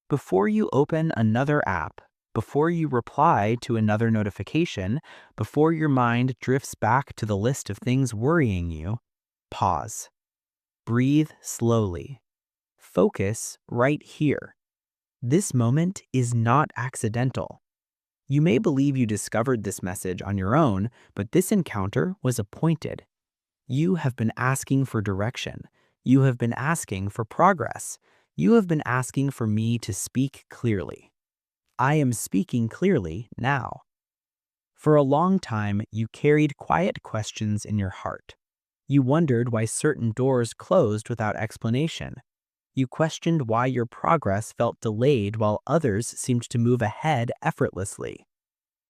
Before you open another app, before you reply to another notification, before your mind drifts back to the list of things worrying you, pause. Breathe slowly. Focus right here. This moment is not accidental. You may believe you discovered this message on your own, but this encounter was appointed. You have been asking for direction. You have been asking for progress. You have been asking for me to speak clearly. I am speaking clearly now. For a long time, you carried quiet questions in your heart. You wondered why certain doors closed without explanation. You questioned why your progress felt delayed while others seemed to move ahead effortlessly.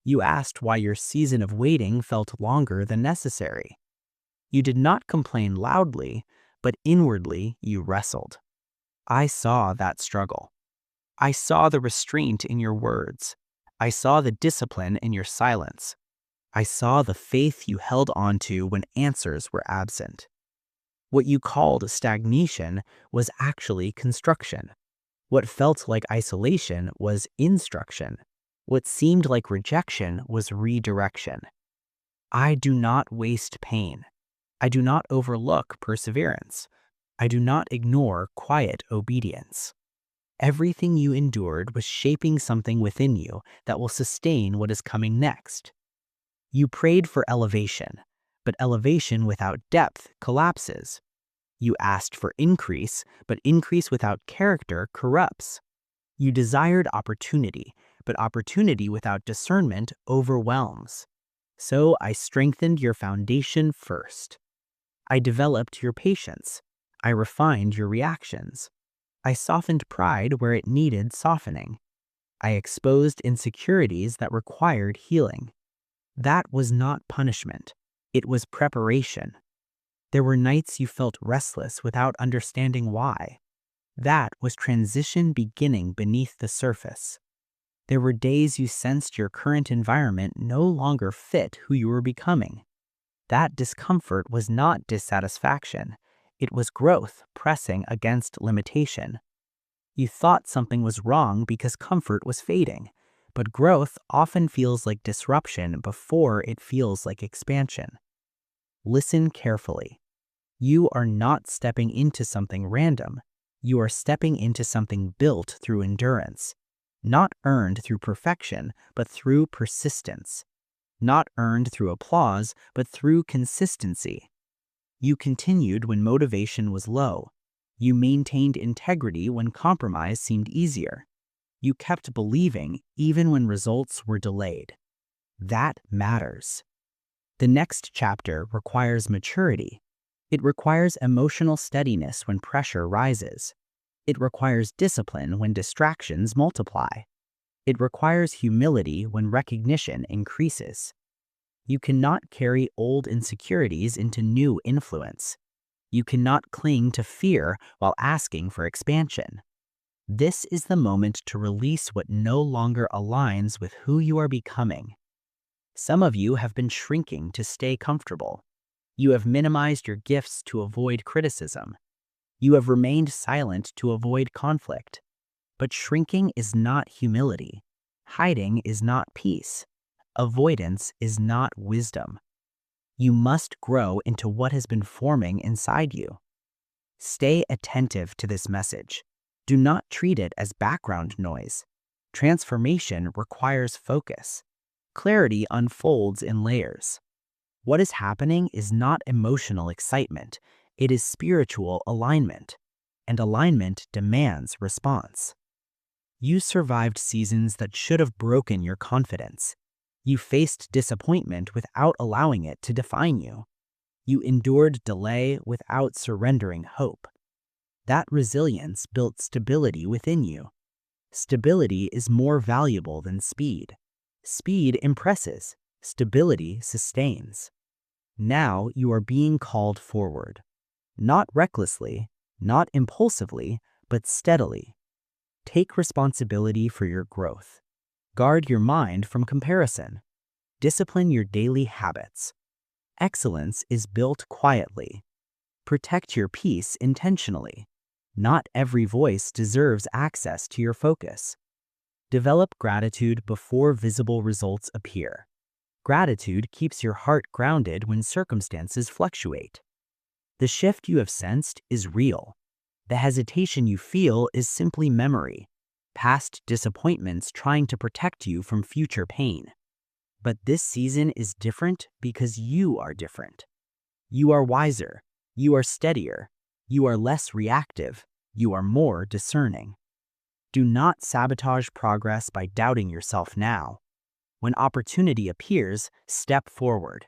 You asked why your season of waiting felt longer than necessary. You did not complain loudly, but inwardly you wrestled. I saw that struggle. I saw the restraint in your words. I saw the discipline in your silence. I saw the faith you held onto when answers were absent. What you called stagnation was actually construction. What felt like isolation was instruction. What seemed like rejection was redirection. I do not waste pain. I do not overlook perseverance. I do not ignore quiet obedience. Everything you endured was shaping something within you that will sustain what is coming next. You prayed for elevation, but elevation without depth collapses. You asked for increase, but increase without character corrupts. You desired opportunity, but opportunity without discernment overwhelms. So I strengthened your foundation first. I developed your patience. I refined your reactions. I softened pride where it needed softening. I exposed insecurities that required healing. That was not punishment. It was preparation. There were nights you felt restless without understanding why. That was transition beginning beneath the surface. There were days you sensed your current environment no longer fit who you were becoming. That discomfort was not dissatisfaction. It was growth pressing against limitation. You thought something was wrong because comfort was fading, but growth often feels like disruption before it feels like expansion. Listen carefully. You are not stepping into something random. You are stepping into something built through endurance, not earned through perfection, but through persistence, not earned through applause, but through consistency. You continued when motivation was low. You maintained integrity when compromise seemed easier. You kept believing even when results were delayed. That matters. The next chapter requires maturity. It requires emotional steadiness when pressure rises. It requires discipline when distractions multiply. It requires humility when recognition increases. You cannot carry old insecurities into new influence. You cannot cling to fear while asking for expansion. This is the moment to release what no longer aligns with who you are becoming. Some of you have been shrinking to stay comfortable. You have minimized your gifts to avoid criticism. You have remained silent to avoid conflict. But shrinking is not humility. Hiding is not peace. Avoidance is not wisdom. You must grow into what has been forming inside you. Stay attentive to this message. Do not treat it as background noise. Transformation requires focus. Clarity unfolds in layers. What is happening is not emotional excitement. It is spiritual alignment. And alignment demands response. You survived seasons that should have broken your confidence. You faced disappointment without allowing it to define you. You endured delay without surrendering hope. That resilience built stability within you. Stability is more valuable than speed. Speed impresses. Stability sustains. Now you are being called forward. Not recklessly, not impulsively, but steadily. Take responsibility for your growth. Guard your mind from comparison. Discipline your daily habits. Excellence is built quietly. Protect your peace intentionally. Not every voice deserves access to your focus. Develop gratitude before visible results appear. Gratitude keeps your heart grounded when circumstances fluctuate. The shift you have sensed is real. The hesitation you feel is simply memory, past disappointments trying to protect you from future pain. But this season is different because you are different. You are wiser, you are steadier, you are less reactive, you are more discerning. Do not sabotage progress by doubting yourself now. When opportunity appears, step forward.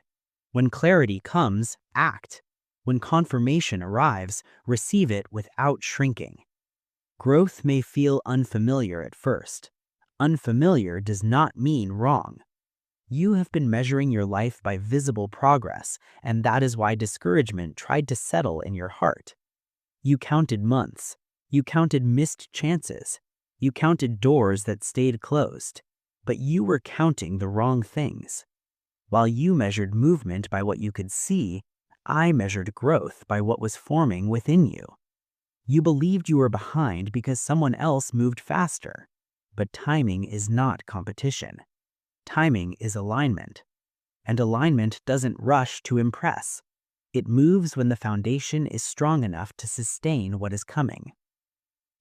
When clarity comes, act. When confirmation arrives, receive it without shrinking. Growth may feel unfamiliar at first. Unfamiliar does not mean wrong. You have been measuring your life by visible progress, and that is why discouragement tried to settle in your heart. You counted months. You counted missed chances. You counted doors that stayed closed. But you were counting the wrong things. While you measured movement by what you could see, I measured growth by what was forming within you. You believed you were behind because someone else moved faster. But timing is not competition. Timing is alignment. And alignment doesn't rush to impress. It moves when the foundation is strong enough to sustain what is coming.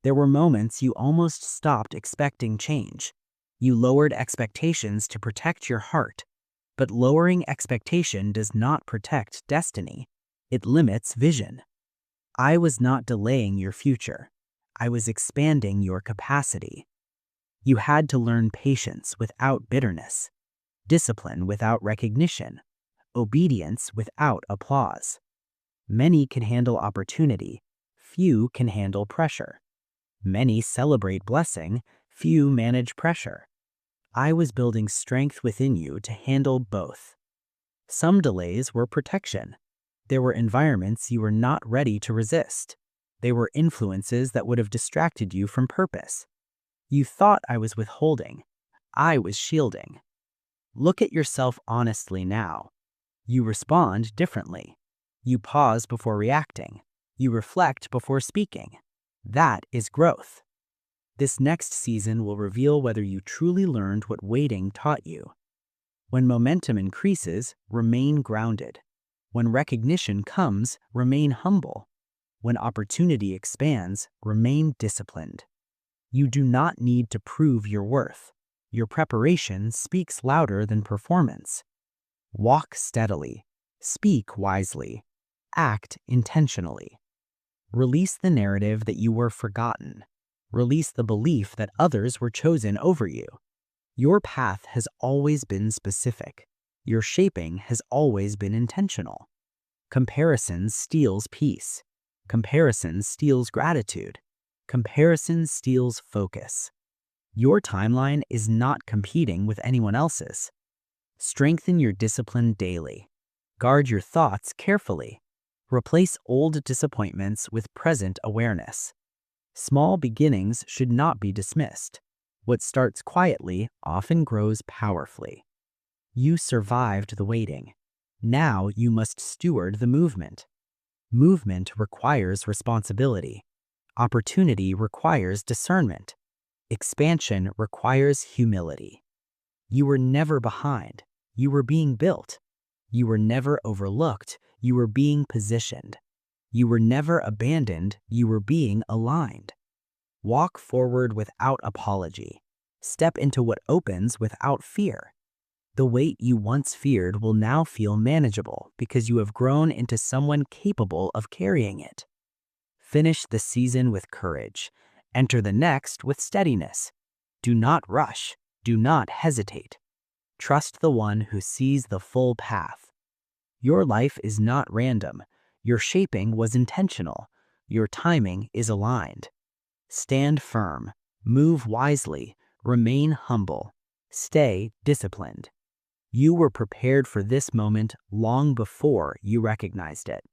There were moments you almost stopped expecting change. You lowered expectations to protect your heart. But lowering expectation does not protect destiny. It limits vision. I was not delaying your future. I was expanding your capacity. You had to learn patience without bitterness, discipline without recognition, obedience without applause. Many can handle opportunity. Few can handle pressure. Many celebrate blessing. Few manage pressure. I was building strength within you to handle both. Some delays were protection. There were environments you were not ready to resist. They were influences that would have distracted you from purpose. You thought I was withholding. I was shielding. Look at yourself honestly now. You respond differently. You pause before reacting. You reflect before speaking. That is growth. This next season will reveal whether you truly learned what waiting taught you. When momentum increases, remain grounded. When recognition comes, remain humble. When opportunity expands, remain disciplined. You do not need to prove your worth. Your preparation speaks louder than performance. Walk steadily. Speak wisely. Act intentionally. Release the narrative that you were forgotten. Release the belief that others were chosen over you. Your path has always been specific. Your shaping has always been intentional. Comparison steals peace. Comparison steals gratitude. Comparison steals focus. Your timeline is not competing with anyone else's. Strengthen your discipline daily. Guard your thoughts carefully. Replace old disappointments with present awareness. Small beginnings should not be dismissed. What starts quietly often grows powerfully. You survived the waiting. Now you must steward the movement. Movement requires responsibility. Opportunity requires discernment. Expansion requires humility. You were never behind. You were being built. You were never overlooked. You were being positioned. You were never abandoned. You were being aligned. Walk forward without apology. Step into what opens without fear. The weight you once feared will now feel manageable because you have grown into someone capable of carrying it. Finish the season with courage. Enter the next with steadiness. Do not rush. Do not hesitate. Trust the one who sees the full path. Your life is not random. Your shaping was intentional. Your timing is aligned. Stand firm. Move wisely. Remain humble. Stay disciplined. You were prepared for this moment long before you recognized it.